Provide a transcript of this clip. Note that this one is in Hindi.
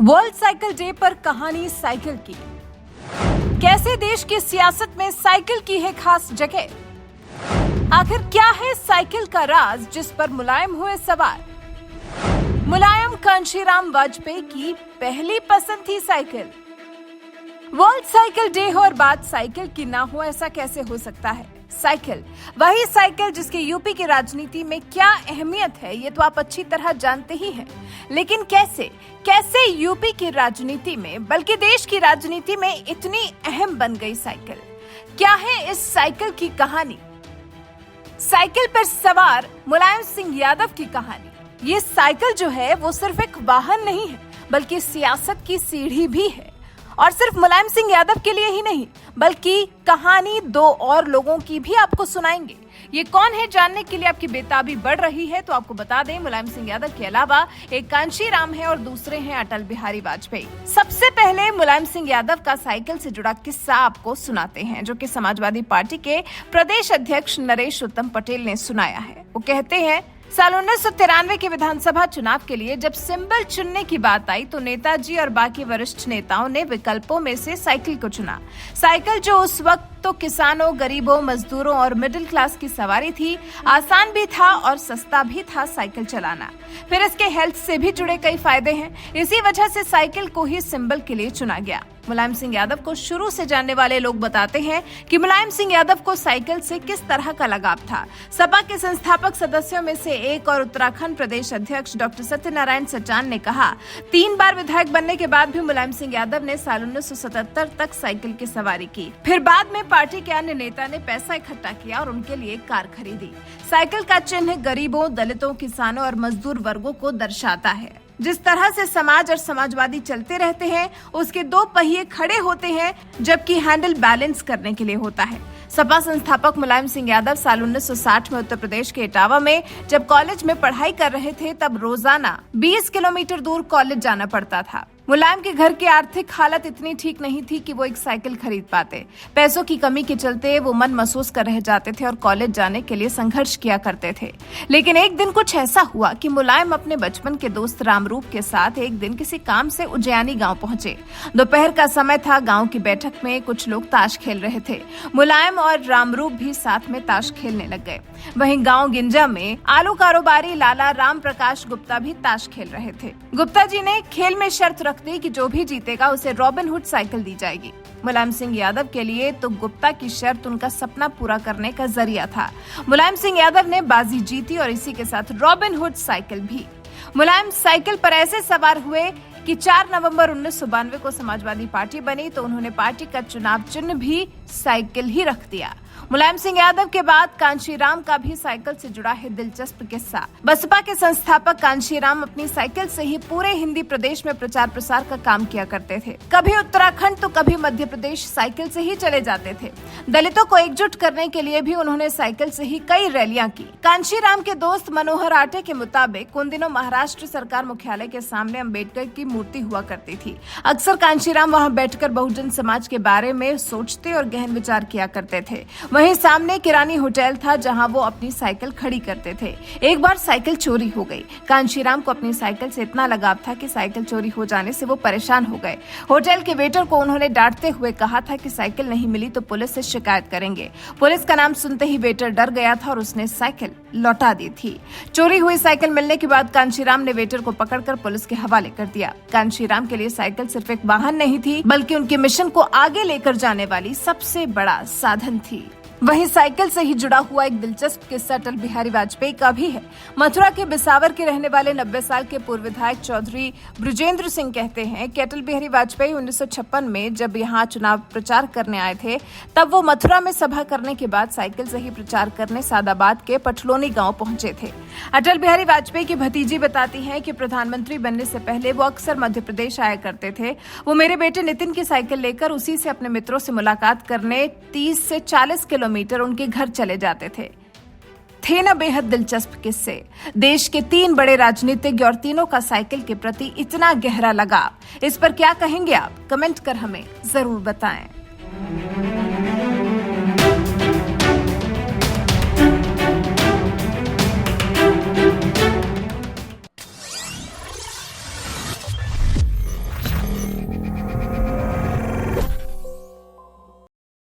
वर्ल्ड साइकिल डे पर कहानी साइकिल की। कैसे देश की सियासत में साइकिल की है खास जगह। आखिर क्या है साइकिल का राज जिस पर मुलायम हुए सवार। मुलायम कांशीराम वाजपेयी की पहली पसंद थी साइकिल। वर्ल्ड साइकिल डे हो और बात साइकिल की ना हो, ऐसा कैसे हो सकता है। साइकिल, वही साइकिल जिसकी यूपी की राजनीति में क्या अहमियत है ये तो आप अच्छी तरह जानते ही हैं। लेकिन कैसे यूपी की राजनीति में, बल्कि देश की राजनीति में इतनी अहम बन गई साइकिल। क्या है इस साइकिल की कहानी। साइकिल पर सवार मुलायम सिंह यादव की कहानी। ये साइकिल जो है वो सिर्फ एक वाहन नहीं है, बल्कि सियासत की सीढ़ी भी है। और सिर्फ मुलायम सिंह यादव के लिए ही नहीं, बल्कि कहानी दो और लोगों की भी आपको सुनाएंगे। ये कौन है जानने के लिए आपकी बेताबी बढ़ रही है तो आपको बता दें, मुलायम सिंह यादव के अलावा एक कांशीराम है और दूसरे हैं अटल बिहारी वाजपेयी। सबसे पहले मुलायम सिंह यादव का साइकिल से जुड़ा किस्सा आपको सुनाते हैं, जो कि समाजवादी पार्टी के प्रदेश अध्यक्ष नरेश उत्तम पटेल ने सुनाया है। वो कहते हैं, साल 1993 के विधानसभा चुनाव के लिए जब सिंबल चुनने की बात आई तो नेताजी और बाकी वरिष्ठ नेताओं ने विकल्पों में से साइकिल को चुना। साइकिल जो उस वक्त तो किसानों, गरीबों, मजदूरों और मिडिल क्लास की सवारी थी, आसान भी था और सस्ता भी था साइकिल चलाना। फिर इसके हेल्थ से भी जुड़े कई फायदे हैं। इसी वजह से साइकिल को ही सिंबल के लिए चुना गया। मुलायम सिंह यादव को शुरू से जानने वाले लोग बताते हैं कि मुलायम सिंह यादव को साइकिल से किस तरह का लगाव था। सपा के संस्थापक सदस्यों में से एक और उत्तराखंड प्रदेश अध्यक्ष डॉक्टर सत्यनारायण सचान ने कहा, 3 बार विधायक बनने के बाद भी मुलायम सिंह यादव ने साल 1977 तक साइकिल की सवारी की। फिर बाद में पार्टी के अन्य नेता ने पैसा इकट्ठा किया और उनके लिए कार खरीदी। साइकिल का चिन्ह गरीबों, दलितों, किसानों और मजदूर वर्गों को दर्शाता है। जिस तरह से समाज और समाजवादी चलते रहते हैं, उसके 2 पहिए खड़े होते हैं, जबकि हैंडल बैलेंस करने के लिए होता है। सपा संस्थापक मुलायम सिंह यादव साल 1960 में उत्तर प्रदेश के इटावा में जब कॉलेज में पढ़ाई कर रहे थे, तब रोजाना 20 किलोमीटर दूर कॉलेज जाना पड़ता था। मुलायम के घर की आर्थिक हालत इतनी ठीक नहीं थी कि वो एक साइकिल खरीद पाते। पैसों की कमी के चलते वो मन महसूस कर रह जाते थे और कॉलेज जाने के लिए संघर्ष किया करते थे। लेकिन एक दिन कुछ ऐसा हुआ कि मुलायम अपने बचपन के दोस्त रामरूप के साथ एक दिन किसी काम से उज्जैनी गांव पहुंचे। दोपहर का समय था। गांव की बैठक में कुछ लोग ताश खेल रहे थे। मुलायम और रामरूप भी साथ में ताश खेलने लग गए। वहीं गांव गिंजा में आलू कारोबारी लाला राम प्रकाश गुप्ता भी ताश खेल रहे थे। गुप्ता जी ने खेल में शर्त रख दी कि जो भी जीतेगा उसे रॉबिन हुड साइकिल दी जाएगी। मुलायम सिंह यादव के लिए तो गुप्ता की शर्त उनका सपना पूरा करने का जरिया था। मुलायम सिंह यादव ने बाजी जीती और इसी के साथ रॉबिन हुड साइकिल भी। मुलायम साइकिल पर ऐसे सवार हुए कि 4 नवंबर 1992 को समाजवादी पार्टी बनी तो उन्होंने पार्टी का चुनाव चिन्ह भी साइकिल ही रख दिया। मुलायम सिंह यादव के बाद कांशीराम का भी साइकिल से जुड़ा है दिलचस्प किस्सा। बसपा के संस्थापक कांशीराम अपनी साइकिल से ही पूरे हिंदी प्रदेश में प्रचार प्रसार का काम किया करते थे। कभी उत्तराखंड तो कभी मध्य प्रदेश साइकिल से ही चले जाते थे। दलितों को एकजुट करने के लिए भी उन्होंने साइकिल से ही कई रैलियां की। कांशीराम के दोस्त मनोहर आटे के मुताबिक उन दिनों महाराष्ट्र सरकार मुख्यालय के सामने अम्बेडकर की मूर्ति हुआ करती थी। अक्सर कांशीराम वहां बैठकर बहुजन समाज के बारे में सोचते और गहन विचार किया करते थे। वहीं सामने किरानी होटल था जहां वो अपनी साइकिल खड़ी करते थे। एक बार साइकिल चोरी हो गई। कांशीराम को अपनी साइकिल से इतना लगाव था कि साइकिल चोरी हो जाने से वो परेशान हो गए। होटल के वेटर को उन्होंने डांटते हुए कहा था कि साइकिल नहीं मिली तो पुलिस से शिकायत करेंगे। पुलिस का नाम सुनते ही वेटर डर गया था और उसने साइकिल लौटा दी थी। चोरी हुई साइकिल मिलने के बाद कांशीराम ने वेटर को पकड़कर पुलिस के हवाले कर दिया। कांशीराम के लिए साइकिल सिर्फ एक वाहन नहीं थी, बल्कि उनके मिशन को आगे लेकर जाने वाली सबसे बड़ा साधन थी। वहीं साइकिल से ही जुड़ा हुआ एक दिलचस्प किस्सा अटल बिहारी वाजपेयी का भी है। मथुरा के बिसावर के रहने वाले 90 साल के पूर्व विधायक चौधरी ब्रजेंद्र सिंह कहते हैं कि अटल बिहारी वाजपेयी 1956 में जब यहाँ चुनाव प्रचार करने आए थे, तब वो मथुरा में सभा करने के बाद साइकिल से ही प्रचार करने सादाबाद के पठलोनी गांव पहुंचे थे। अटल बिहारी वाजपेयी की भतीजी बताती हैं कि प्रधानमंत्री बनने से पहले वो अक्सर मध्य प्रदेश आया करते थे। वो मेरे बेटे नितिन की साइकिल लेकर उसी से अपने मित्रों से मुलाकात करने 30 से 40 किलोमीटर उनके घर चले जाते थे ना बेहद दिलचस्प किस्से। देश के 3 बड़े राजनीतिज्ञ और तीनों का साइकिल के प्रति इतना गहरा लगाव। इस पर क्या कहेंगे आप? कमेंट कर हमें जरूर बताएं।